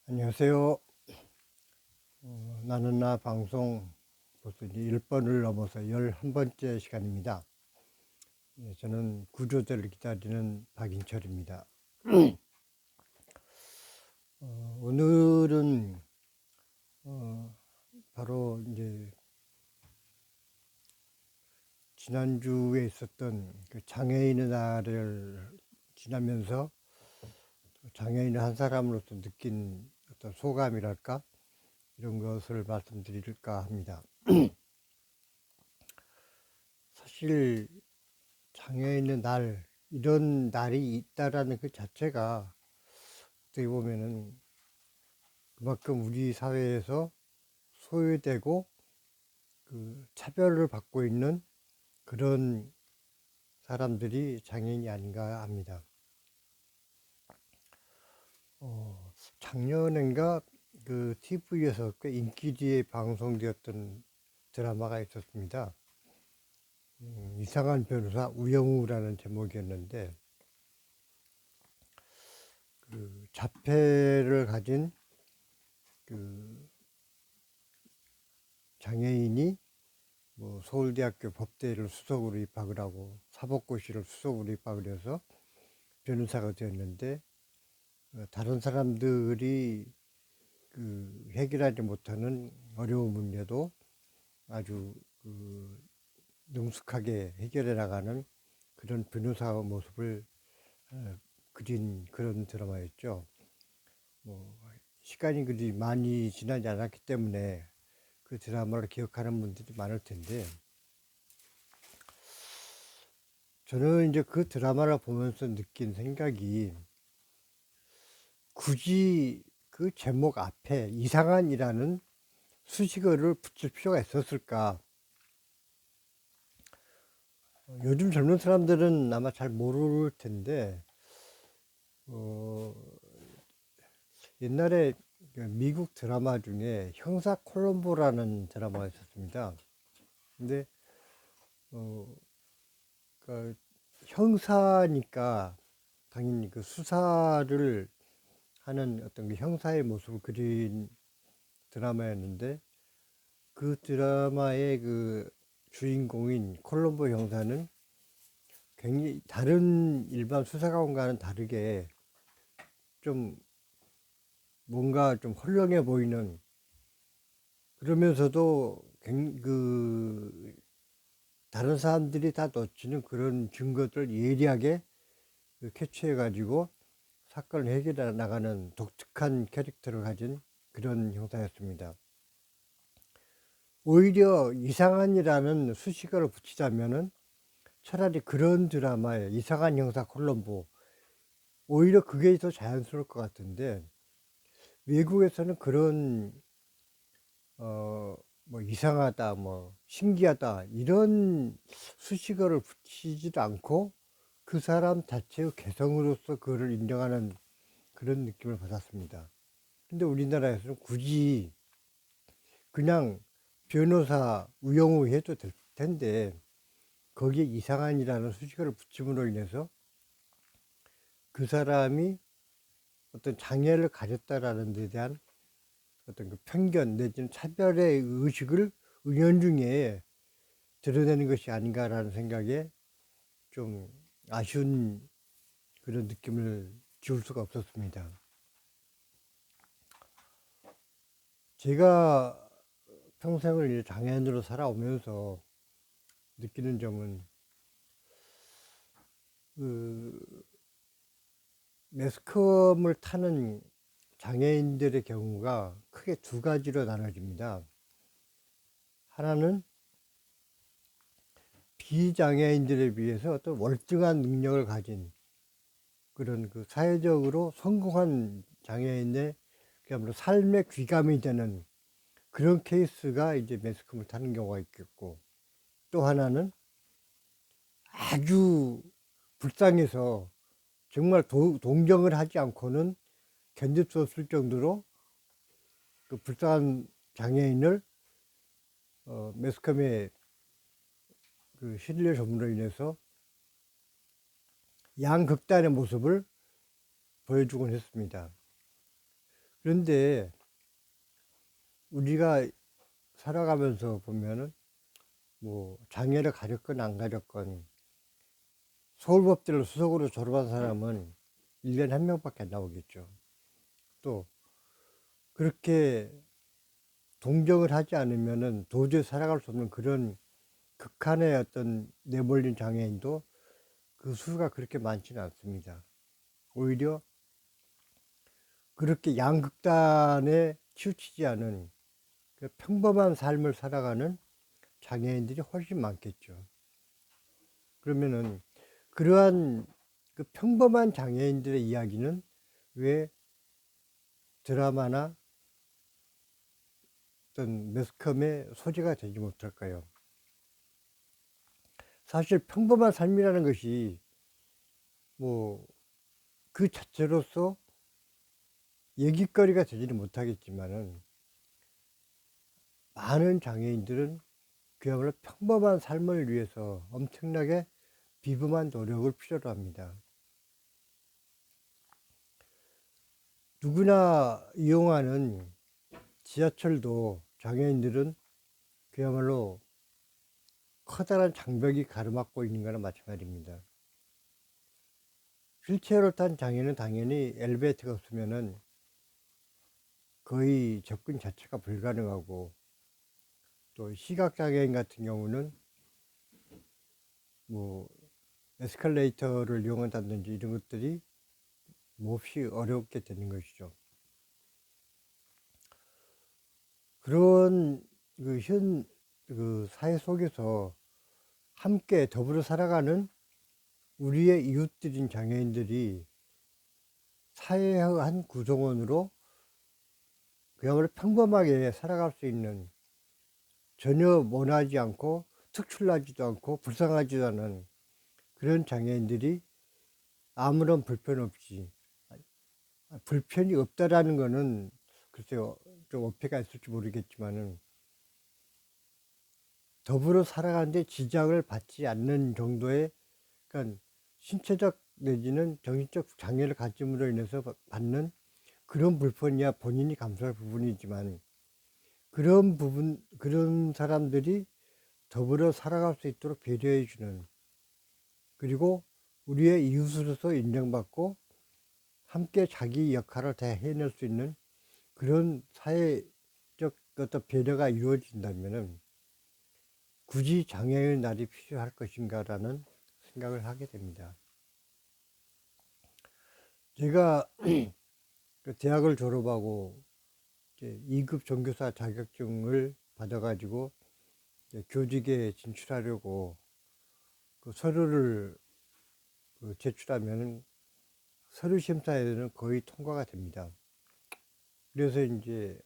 안녕하세요. 나는 나 방송 벌써 이제 10번을 넘어서 11번째 시간입니다. 저는 구조대를 기다리는 박인철입니다. 오늘은 바로 이제 지난주에 있었던 그 장애인의 날을 지나면서 장애인 한 사람으로서 느낀 어떤 소감이랄까 이런 것을 말씀드릴까 합니다. 사실 장애인의 날, 이런 날이 있다라는 그 자체가 어떻게 보면은 그만큼 우리 사회에서 소외되고 그 차별을 받고 있는 그런 사람들이 장애인이 아닌가 합니다. 작년인가 그 TV에서 꽤 인기지에 방송되었던 드라마가 있었습니다. 이상한 변호사 우영우라는 제목이었는데 그 자폐를 가진 그 장애인이 뭐 서울대학교 법대를 수석으로 입학을 하고 사법고시를 수석으로 입학을 해서 변호사가 되었는데 다른 사람들이 그 해결하지 못하는 어려운 문제도 아주 그 능숙하게 해결해 나가는 그런 변호사 모습을 그린 그런 드라마였죠. 뭐 시간이 그리 많이 지나지 않았기 때문에 그 드라마를 기억하는 분들이 많을 텐데 저는 이제 그 드라마를 보면서 느낀 생각이 굳이 그 제목 앞에 이상한이라는 수식어를 붙일 필요가 있었을까? 요즘 젊은 사람들은 아마 잘 모를 텐데, 어, 옛날에 미국 드라마 중에 형사 콜럼보라는 드라마가 있었습니다. 근데, 어, 그 형사니까 당연히 그 수사를 하는 어떤 그 형사의 모습을 그린 드라마였는데, 그 드라마의 그 주인공인 콜럼보 형사는 굉장히 다른 일반 수사관과는 다르게 좀 뭔가 좀 헐렁해 보이는, 그러면서도 그 다른 사람들이 다 놓치는 그런 증거들을 예리하게 캐치해 가지고 사건을 해결해 나가는 독특한 캐릭터를 가진 그런 형사였습니다. 오히려 이상한이라는 수식어를 붙이자면은 차라리 그런 드라마에 이상한 형사 콜럼보, 오히려 그게 더 자연스러울 것 같은데 외국에서는 그런 뭐 이상하다, 뭐 신기하다 이런 수식어를 붙이지도 않고 그 사람 자체의 개성으로서 그를 인정하는 그런 느낌을 받았습니다. 근데 우리나라에서는 굳이 그냥 변호사 우영우 해도 될 텐데 거기에 이상한이라는 수식어를 붙임으로 인해서 그 사람이 어떤 장애를 가졌다라는 데 대한 어떤 그 편견 내지는 차별의 의식을 은연중에 드러내는 것이 아닌가라는 생각에 좀 아쉬운 그런 느낌을 지울 수가 없었습니다. 제가 평생을 장애인으로 살아오면서 느끼는 점은 그 매스컴을 타는 장애인들의 경우가 크게 두 가지로 나눠집니다. 하나는 비장애인들에 비해서 어떤 월등한 능력을 가진 그런 그 사회적으로 성공한 장애인의 그야말로 삶의 귀감이 되는 그런 케이스가 이제 매스컴을 타는 경우가 있겠고, 또 하나는 아주 불쌍해서 정말 동정을 하지 않고는 견딜 수 없을 정도로 그 불쌍한 장애인을 매스컴에 그 실려 줌으로 인해서 양극단의 모습을 보여주곤 했습니다. 그런데 우리가 살아가면서 보면은 뭐 장애를 가졌건 안 가졌건 서울법대를 수석으로 졸업한 사람은 1년에 한 명밖에 안 나오겠죠. 또 그렇게 동정을 하지 않으면은 도저히 살아갈 수 없는 그런 극한의 어떤 내몰린 장애인도 그 수가 그렇게 많지는 않습니다. 오히려 그렇게 양극단에 치우치지 않은 그 평범한 삶을 살아가는 장애인들이 훨씬 많겠죠. 그러면은 그러한 그 평범한 장애인들의 이야기는 왜 드라마나 어떤 매스컴의 소재가 되지 못할까요? 사실 평범한 삶이라는 것이 뭐 그 자체로서 얘기거리가 되지는 못하겠지만은 많은 장애인들은 그야말로 평범한 삶을 위해서 엄청나게 비범한 노력을 필요로 합니다. 누구나 이용하는 지하철도 장애인들은 그야말로 커다란 장벽이 가로막고 있는 거나 마찬가지입니다. 휠체어를 탄 장애는 당연히 엘리베이터가 없으면은 거의 접근 자체가 불가능하고, 또 시각장애인 같은 경우는 뭐 에스컬레이터를 이용한다든지 이런 것들이 몹시 어렵게 되는 것이죠. 그런 그 사회 속에서 함께 더불어 살아가는 우리의 이웃들인 장애인들이 사회의 한 구성원으로 그야말로 평범하게 살아갈 수 있는, 전혀 모나지 않고 특출나지도 않고 불쌍하지도 않은 그런 장애인들이 아무런 불편 없이, 불편이 없다라는 거는 글쎄요, 좀 어폐가 있을지 모르겠지만은 더불어 살아가는데 지장을 받지 않는 정도의, 그러니까 신체적 내지는 정신적 장애를 가짐으로 인해서 받는 그런 불편이야 본인이 감수할 부분이지만, 그런 사람들이 더불어 살아갈 수 있도록 배려해 주는, 그리고 우리의 이웃으로서 인정받고 함께 자기 역할을 다 해낼 수 있는 그런 사회적 어떤 배려가 이루어진다면은 굳이 장애의 날이 필요할 것인가라는 생각을 하게 됩니다. 제가 그 대학을 졸업하고 이제 2급 종교사 자격증을 받아가지고 이제 교직에 진출하려고 그 서류를 제출하면 서류 심사에는 거의 통과가 됩니다. 그래서 이제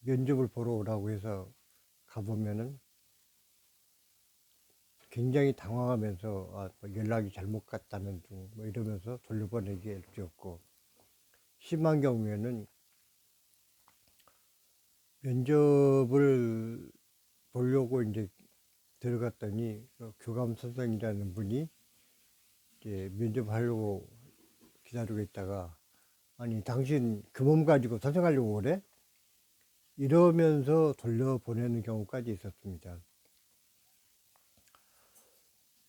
면접을 보러 오라고 해서 가보면은 굉장히 당황하면서 뭐 연락이 잘못 갔다는 등 뭐 이러면서 돌려보내기 일쑤였고, 심한 경우에는 면접을 보려고 이제 들어갔더니 그 교감 선생이라는 분이 이제 면접하려고 기다리고 있다가, 아니 당신 그 몸 가지고 선생하려고 그래? 이러면서 돌려보내는 경우까지 있었습니다.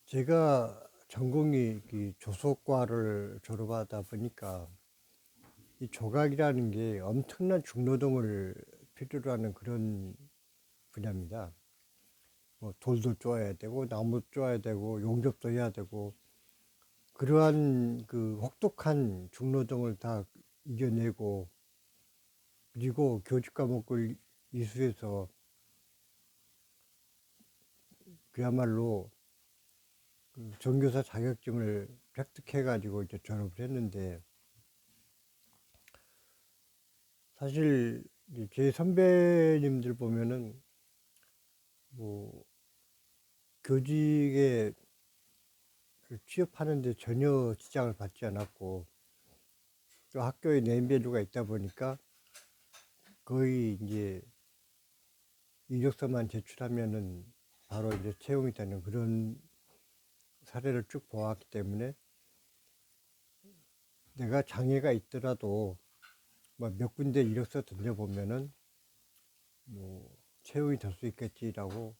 제가 전공이 조속과를 졸업하다 보니까 이 조각이라는 게 엄청난 중노동을 필요로 하는 그런 분야입니다. 뭐 돌도 쪼아야 되고 나무 쪼아야 되고 용접도 해야 되고, 그러한 그 혹독한 중노동을 다 이겨내고, 그리고 교직 과목을 이수해서 그야말로 그 전교사 자격증을 획득해 가지고 이제 졸업을 했는데, 사실 제 선배님들 보면은 뭐 교직에 취업하는데 전혀 지장을 받지 않았고, 또 학교에 네임밸류가 있다 보니까 거의 이제 이력서만 제출하면은 바로 이제 채용이 되는 그런 사례를 쭉 보았기 때문에 내가 장애가 있더라도 뭐 몇 군데 이력서 던져보면은 뭐 채용이 될 수 있겠지라고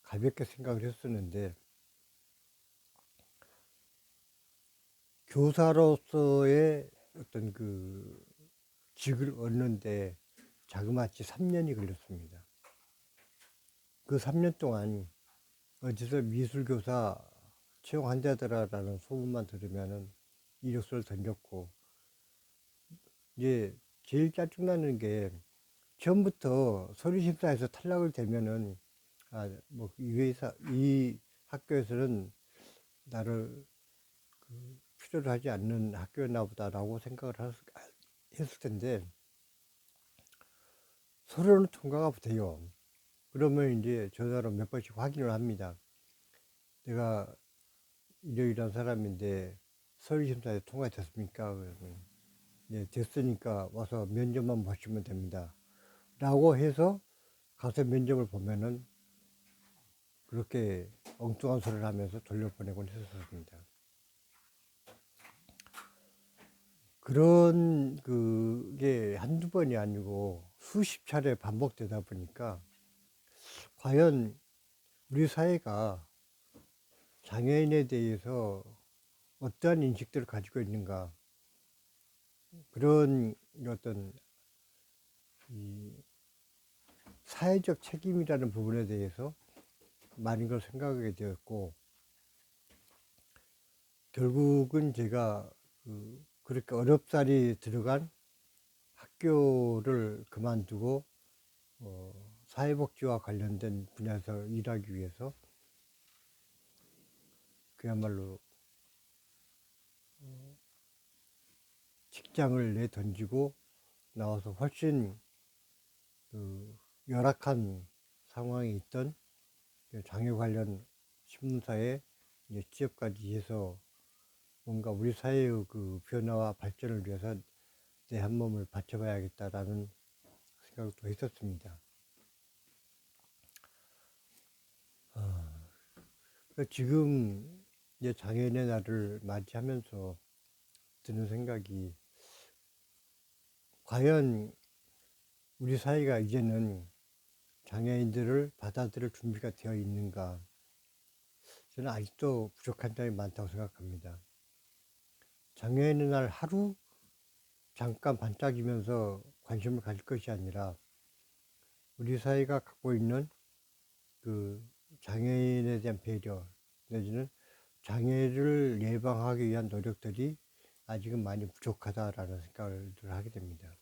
가볍게 생각을 했었는데, 교사로서의 어떤 그 직을 얻는데 자그마치 3년이 걸렸습니다. 그 3년 동안 어디서 미술교사 채용한다더라라는 소문만 들으면은 이력서를 던졌고, 이제 제일 짜증나는 게 처음부터 서류심사에서 탈락을 되면은 뭐 이 회사 이 학교에서는 나를 필요로 하지 않는 학교였나 보다라고 생각을 했을 텐데, 서류는 통과가 돼요. 그러면 이제 전화로 몇 번씩 확인을 합니다. 내가 이러이러한 사람인데 서류심사에 통과됐습니까? 그러면 네, 됐으니까 와서 면접만 보시면 됩니다. 라고 해서 가서 면접을 보면은 그렇게 엉뚱한 소리를 하면서 돌려보내곤 했었습니다. 그런 그게 한두 번이 아니고 수십 차례 반복되다 보니까 과연 우리 사회가 장애인에 대해서 어떠한 인식들을 가지고 있는가, 그런 어떤 이 사회적 책임이라는 부분에 대해서 많은 걸 생각하게 되었고, 결국은 제가 그렇게 어렵사리 들어간 학교를 그만두고 사회복지와 관련된 분야에서 일하기 위해서 그야말로 직장을 내던지고 나와서 훨씬 그 열악한 상황에 있던 장애 관련 신문사에 이제 취업까지 해서 뭔가 우리 사회의 그 변화와 발전을 위해서 내 한 몸을 바쳐봐야겠다라는 생각을 또 했었습니다. 지금 이제 장애인의 날을 맞이하면서 드는 생각이, 과연 우리 사회가 이제는 장애인들을 받아들일 준비가 되어 있는가? 저는 아직도 부족한 점이 많다고 생각합니다. 장애인의 날 하루 잠깐 반짝이면서 관심을 가질 것이 아니라 우리 사회가 갖고 있는 그 장애인에 대한 배려 내지는 장애를 예방하기 위한 노력들이 아직은 많이 부족하다라는 생각을 하게 됩니다.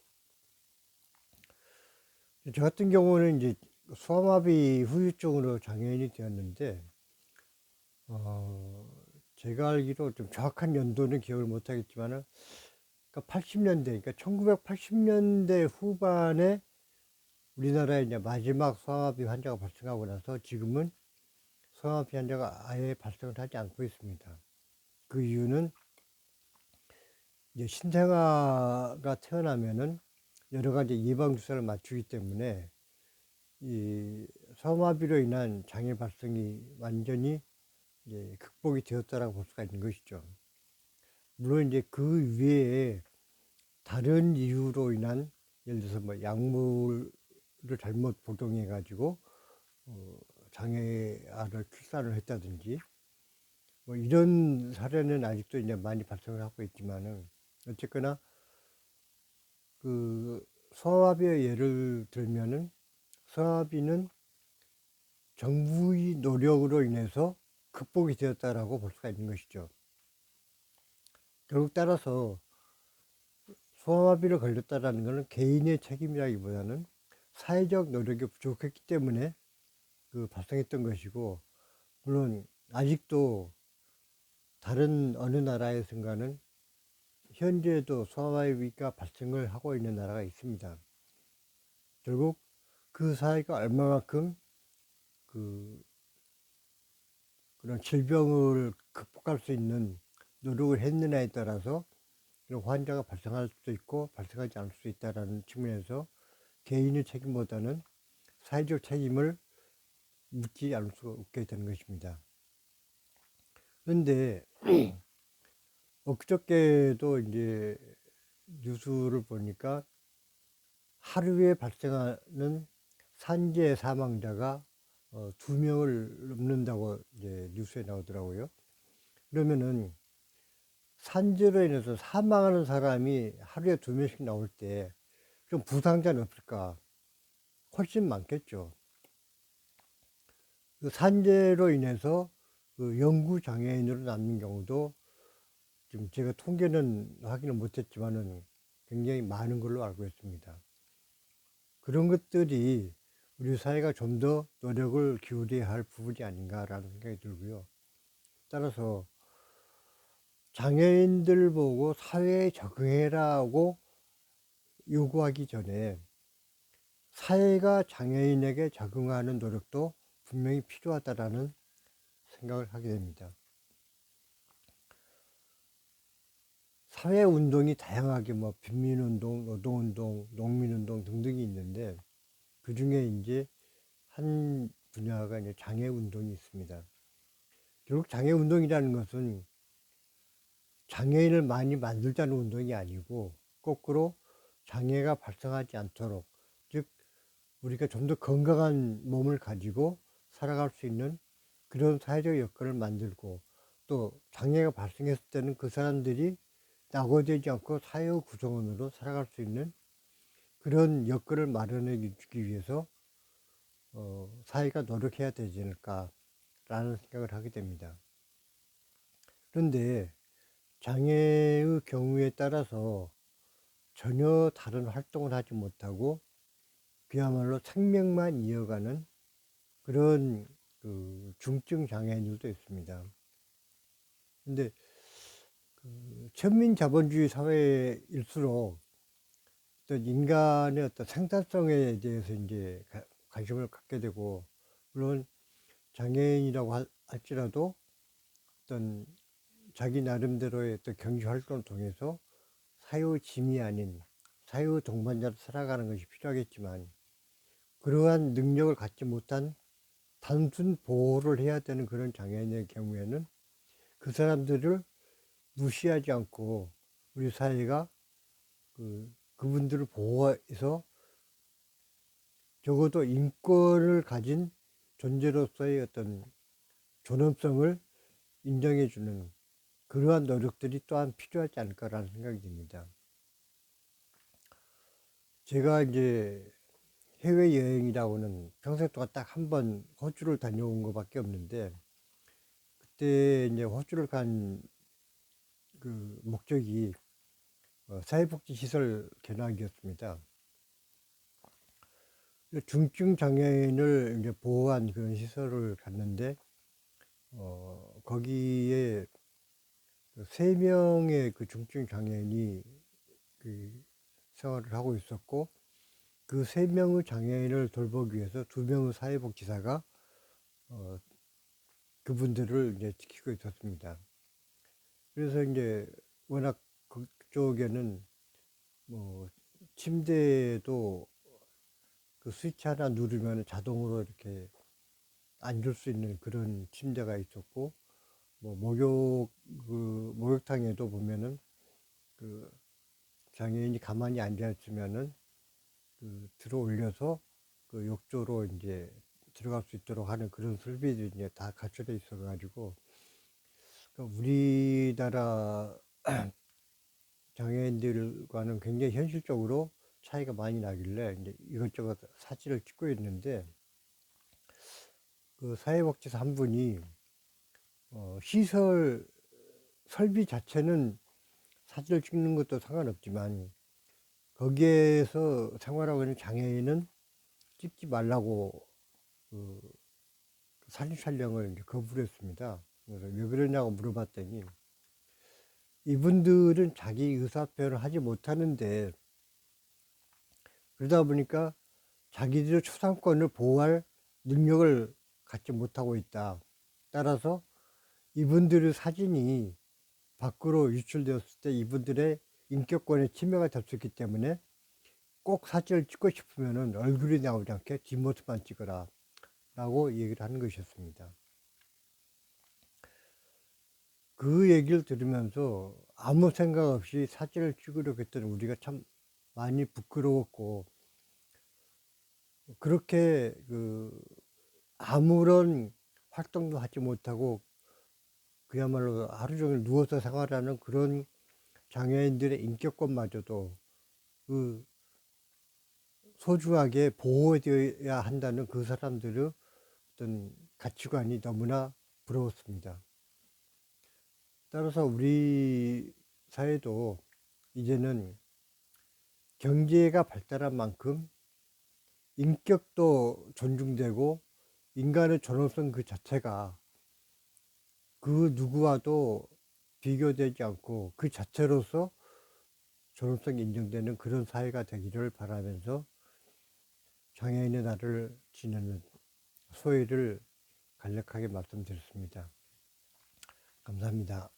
저 같은 경우는 이제 소아마비 후유증으로 장애인이 되었는데, 제가 알기로 좀 정확한 연도는 기억을 못 하겠지만은, 그러니까 80년대, 그러니까 1980년대 후반에 우리나라에 이제 마지막 소아마비 환자가 발생하고 나서 지금은 소아마비 환자가 아예 발생을 하지 않고 있습니다. 그 이유는 이제 신생아가 태어나면은 여러 가지 예방주사를 맞추기 때문에 이 소아마비로 인한 장애 발생이 완전히 이제 극복이 되었다라고 볼 수가 있는 것이죠. 물론 이제 그 외에 다른 이유로 인한, 예를 들어서 뭐 약물을 잘못 복용해 가지고 장애아를 출산을 했다든지 뭐 이런 사례는 아직도 이제 많이 발생을 하고 있지만은, 어쨌거나 그 소아마비의 예를 들면은 소아마비는 정부의 노력으로 인해서 극복이 되었다라고 볼 수가 있는 것이죠. 결국 따라서 소아마비를 걸렸다라는 것은 개인의 책임이라기보다는 사회적 노력이 부족했기 때문에 발생했던 것이고, 물론 아직도 다른 어느 나라에선가는 현재도 소아마비가 발생을 하고 있는 나라가 있습니다. 결국 그 사회가 얼마만큼 그런 질병을 극복할 수 있는 노력을 했느냐에 따라서 이런 환자가 발생할 수도 있고 발생하지 않을 수 있다는 측면에서 개인의 책임보다는 사회적 책임을 묻지 않을 수 없게 되는 것입니다. 그런데 엊그저께도 이제 뉴스를 보니까 하루에 발생하는 산재 사망자가 2명을 넘는다고 이제 뉴스에 나오더라고요. 그러면은 산재로 인해서 사망하는 사람이 하루에 2명씩 나올 때 좀 부상자는 없을까? 훨씬 많겠죠. 그 산재로 인해서 그 영구 장애인으로 남는 경우도 지금 제가 통계는 확인을 못했지만은 굉장히 많은 걸로 알고 있습니다. 그런 것들이 우리 사회가 좀 더 노력을 기울여야 할 부분이 아닌가라는 생각이 들고요. 따라서 장애인들 보고 사회에 적응해라고 요구하기 전에 사회가 장애인에게 적응하는 노력도 분명히 필요하다라는 생각을 하게 됩니다. 사회 운동이 다양하게 뭐 빈민운동, 노동운동, 농민운동 등등이 있는데 그 중에 이제 한 분야가 이제 장애운동이 있습니다. 결국 장애운동이라는 것은 장애인을 많이 만들자는 운동이 아니고 거꾸로 장애가 발생하지 않도록, 즉 우리가 좀 더 건강한 몸을 가지고 살아갈 수 있는 그런 사회적 여건을 만들고, 또 장애가 발생했을 때는 그 사람들이 낙오되지 않고 사회 구성원으로 살아갈 수 있는 그런 여건을 마련해 주기 위해서 사회가 노력해야 되지 않을까라는 생각을 하게 됩니다. 그런데 장애의 경우에 따라서 전혀 다른 활동을 하지 못하고 그야말로 생명만 이어가는 그런 그 중증 장애인들도 있습니다. 근데 그 천민 자본주의 사회일수록 어떤 인간의 어떤 생산성에 대해서 이제 관심을 갖게 되고, 물론 장애인이라고 할지라도 어떤 자기 나름대로의 어떤 경제 활동을 통해서 사회의 짐이 아닌 사회의 동반자로 살아가는 것이 필요하겠지만, 그러한 능력을 갖지 못한 단순 보호를 해야 되는 그런 장애인의 경우에는 그 사람들을 무시하지 않고 우리 사회가 그분들을 보호해서 적어도 인권을 가진 존재로서의 어떤 존엄성을 인정해주는 그러한 노력들이 또한 필요하지 않을까라는 생각이 듭니다. 제가 이제 해외여행이라고는 평생 동안 딱 한 번 호주를 다녀온 것밖에 없는데, 그때 이제 호주를 간 그 목적이 사회복지시설 견학이었습니다. 중증 장애인을 이제 보호한 그런 시설을 갔는데, 거기에 3명의 그 중증 장애인이 그 생활을 하고 있었고, 그 3명의 장애인을 돌보기 위해서 2명의 사회복지사가 그분들을 이제 지키고 있었습니다. 그래서 이제 워낙 그쪽에는 뭐 침대도 그 스위치 하나 누르면 자동으로 이렇게 앉을 수 있는 그런 침대가 있었고, 뭐 목욕탕에도 보면은 그 장애인이 가만히 앉아 있으면은 그 들어 올려서 그 욕조로 이제 들어갈 수 있도록 하는 그런 설비들이 이제 다 갖춰져 있어 가지고, 그러니까 우리나라 장애인들과는 굉장히 현실적으로 차이가 많이 나길래 이제 이것저것 사진을 찍고 있는데, 그 사회복지사 한 분이 시설 설비 자체는 사진을 찍는 것도 상관없지만 거기에서 생활하고 있는 장애인은 찍지 말라고 그 사진 촬영을 이제 거부를 했습니다. 그래서 왜 그러냐고 물어봤더니, 이분들은 자기 의사표현을 하지 못하는데 그러다 보니까 자기들의 초상권을 보호할 능력을 갖지 못하고 있다. 따라서 이분들의 사진이 밖으로 유출되었을 때 이분들의 인격권의 침해가 될 수 있기 때문에 꼭 사진을 찍고 싶으면 얼굴이 나오지 않게 뒷모습만 찍어라 라고 얘기를 하는 것이었습니다. 그 얘기를 들으면서 아무 생각 없이 사진을 찍으려고 했던 우리가 참 많이 부끄러웠고, 그렇게 아무런 활동도 하지 못하고 그야말로 하루 종일 누워서 생활하는 그런 장애인들의 인격권마저도 그 소중하게 보호되어야 한다는 그 사람들의 어떤 가치관이 너무나 부러웠습니다. 따라서 우리 사회도 이제는 경제가 발달한 만큼 인격도 존중되고 인간의 존엄성 그 자체가 그 누구와도 비교되지 않고 그 자체로서 존엄성이 인정되는 그런 사회가 되기를 바라면서 장애인의 날을 지내는 소회를 간략하게 말씀드렸습니다. 감사합니다.